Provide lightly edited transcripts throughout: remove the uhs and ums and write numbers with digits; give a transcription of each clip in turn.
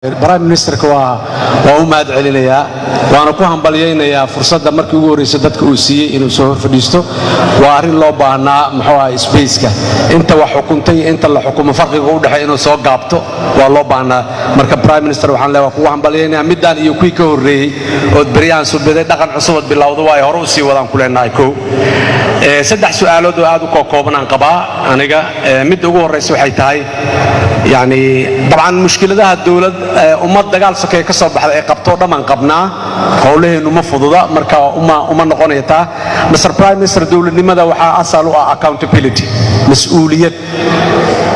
Prime Minister waa u mahad celinayaa waana ku hambalyeynaya fursadda markii ugu horeysay dadka uu siiyay inuu soo fadhiisto waa arin loo baahnaa muxuu ahaa space-ka inta wax xukuntay inta la xukumo farqiga u dhaxay inuu soo gaabto waa loo baahnaa marka Prime Minister waxaan leeyahay ku hambalyeynaya midaan iyo kuwii ka horeeyay oo bariyaan suubaday dhaqan cusub bilowdo way hore u sii wadaan ku leenahay saddex su'aalood oo aad u kooban aan qabaa aniga mid ugu horeysay waxay tahay يعني طبعا مشكلتها الدولة أمة دجال سكية كسر بحر قبطة دمان قبنا قوله إنه مفروضة مركا أمة نقونيتها مستر برايم مستر الدولة لماذا وحى أصله accountability مسؤولية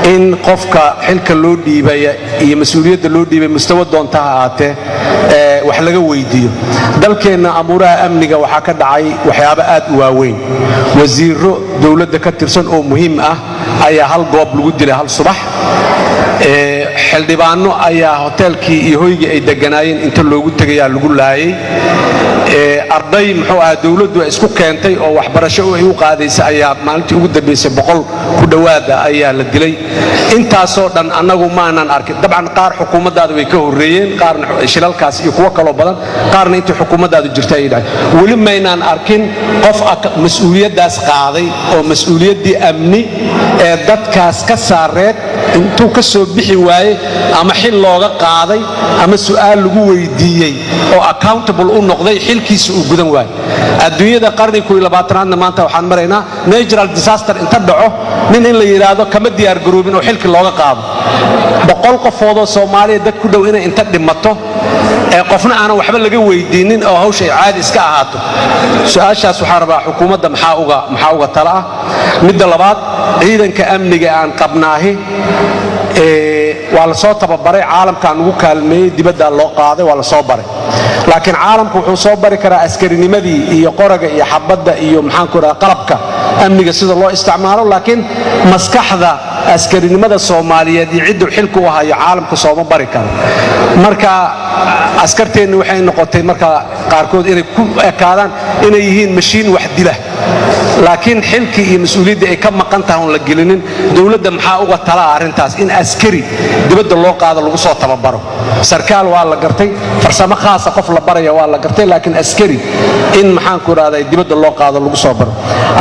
إن قفك حلك اللودي بي مسؤولية اللودي بمستوى دون تاعته وحلقة ويديو دلكن أمورها أمنية وحكد عي وحيابات واوين وزير دولة دكتورسون أو مهم أي هالجواب لوجد له هالصبح xildhibaano ayaa hotelkii iyo hoygii ay deganaayeen inta loogu tagayaa lagu laayay arday muxuu ahaa dawladdu isku keentay oo waxbarasho ay u qaadaysa ayaa maalintii ugu dambeysay 100 ku dhawaada ayaa la dilay intaasoo dhan annagu maanan arkin dabcan qaar xukuumaddaada way ka horeeyeen qaarna shilalkaas iyo kuwa kale badan qaarna intii xukuumaddaadu jirtay ay dhahay wali maynaan arkin qof mas'uuliyadaas qaaday oo mas'uuliyaddii amni ee dadkaas ka saareed intuu ka soo bixi waaye ama xil looga qaaday ama su'aal lagu weydiiyay oo accountable u noqday xilkiisa uu gudan waaye adduunyada qarniga 20 maanta waxaan maraynaa natural disaster inta dhaco nin in la yiraahdo kama diyaar garoobin oo xilki looga qaado 100 qofood oo Soomaaliya dad ku dhow inay inta dhimato ee qofna aan waxba laga weydiinin oo hawsha caadi iska ahaato su'aashaas waxaa rabaa xukuumadda maxaa uga tala ah midda labaad ciidanka amniga aan qabnaahi waa la soo tababaray caalamkan ugu kaalmeeyay dibadda loo qaaday waa la soo baray laakiin caalamku wuxuu soo bari karaa askarinimadii iyo qoraga iyo xabadda iyo maxaan ku raraa qalabka amniga sida loo isticmaalo laakiin maskaxda askarinimada Soomaaliyeed iyo ciddu xilku u hayo caalamku soo bari karo marka askarteenu waxay noqotay marka qaarkood inay ku ekaadaan inay yihiin mashiin wax dila laakiin xilki iyo mas'uuliyadda ay ka maqan tahay oo la gelinin dawladda maxaa uga tala arintaas in askari dibadda loo qaado lagu soo tababaro sarkaal waa la gartay farsamo khaas ah qof la baraya waa la gartay laakiin askari in maxaan ku raaday dibadda loo qaado lagu soo baro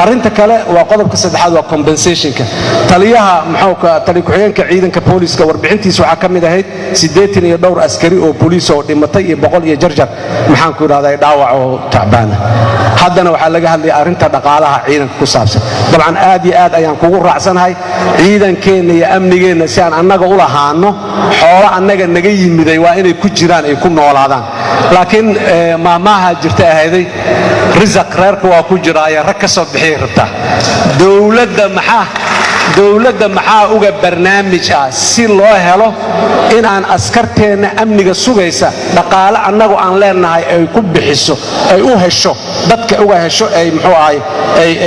arinta kale waa qodobka saddexaad waa compensationka taliyaha maxuu ka tali ku xigeenka ciidanka booliska warbixintiisa waxa kamid ahayd 80 iyo dhowr askari oo booliis oo dhimatay iyo 100 iyo jarjar maxaan ku raaday dhaawac oo tacbaana haddana waxa laga hadlay arinta dhaqaalaha ciidanka ku saabsan dabcan aad iyo aad ayaan kugu raacsanahay ciidankeena iyo amnigeena si aan annaga u lahaano xoolo annaga naga yimiday waa inay ku jiraan ay ku noolaadaan laakiin maamaha jirta ahayday rizq reerka waa ku jiraaya rag ka soo bixiyay rabta dawladda maxaa uga barnaamij ah si loo helo in aan askarteena amniga sugaysa dhaqaale annagu aan leenahay ay ku bixiso ay u hesho dadka uga hesho ay muxuu ahay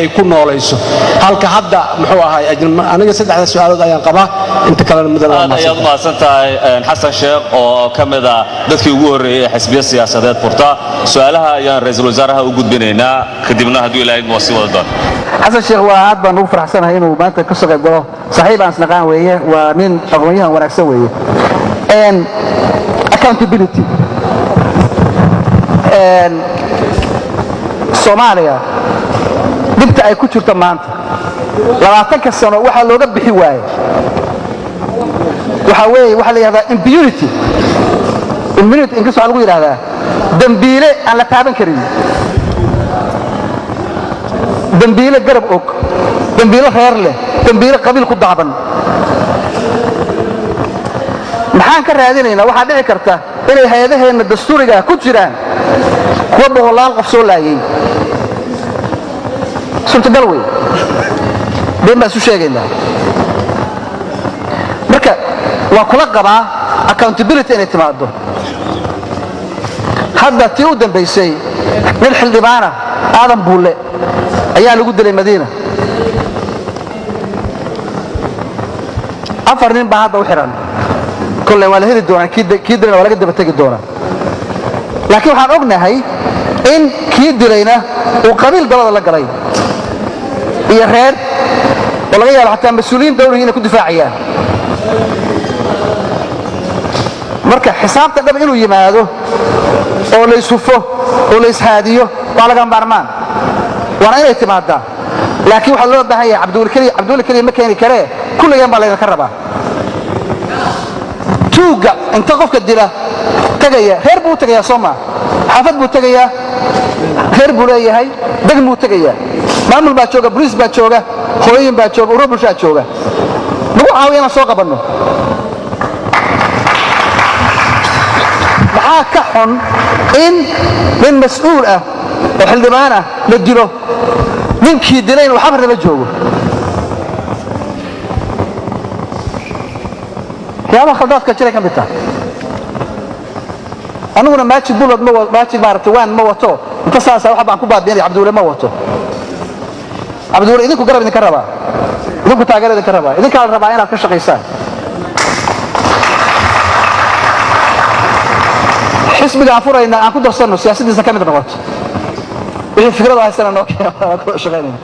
ay ku noolayso halka hadda muxuu ahay aniga saddexda su'aalood ayaan qabaa inta kale midna ayaad maasantahay xasan sheekh oo kamida dadkii ugu horeeyay xisbiya siyaasadeed furta su'aalaha ayaan ra'iisul wasaaraha u gudbinaynaa kadibna haddii ilaahay noo sii wada doon حسن الشيخ وعاد بان ugu faraxsanahay inuu maanta ka soo qayb galo saaxiib aan isnaqaan weeye waa nin aqoonyahan wanaagsan weeye accountability Soomaaliya dibta ay ku jirto maanta 20 sano waxa looga bixi waayay waxa la yiraahdaa impunity in ka soo lagu yiraahdaa dambiile aan la taaban karin dambiile garab og dambiile reer leh dambiile qabiil ku daaban maxaan ka raadinaynaa waxa dhici karta inay hay'adaheena dastuuriga ku jiraan kuwa boqolaal qof soo laayay suurtagal wey been baan isu sheegaynaa marka waa kula qabaa accountability inay timaado hadda tii u dambaysay nin xildhibaana aadan buule ayaa lagu dilay Madiina afar nin baa hadda u xiran kulle waa la heli doonaa kii dilayna waa laga daba tagi doonaa laakiin waxaan ognahay in kii dilayna uu qabiil dalada la galay iyo reer oo laga yaabo xataa mas'uuliyiin dawladda inay ku difaaciyaan marka xisaabta dhab inuu yimaado oo la isufo oo la ishaadiyo waa laga maarmaan waana inay timaadaa laakiin waxa loo baahan yahay cabduul kaliya ma keeni karee kulligeen baa laga rabaa tuuga inta qofka dila tagaya reer buu tagaya Soomaa xaafad buu tagaya reer buu leeyahay deg buu tagaya maamul baa jooga bariis baa jooga hooyin baa jooga urur bulshaa jooga lagu caawiyana soo qabanno maxaa ka xun in min mas'uul ah oo xildhibaan ah la dilo ninkii dilayna waxa marnaba joogo yaaba khaldadka jiray ka bita anuguna maajid bulad ma maajid maartay waan ma wato inta saasa waxa baan ku baadinay Cabdulle ma wato Cabdulle idinku garab idinka rabaa idinku taageero idinka rabaa idinka la rabaa inaad ka shaqeysaan xisbiga afurayna aan ku darsano siyaasaddiisa ka mid noqoto wixii fikrada haysana noo keenay ku shaqeynayna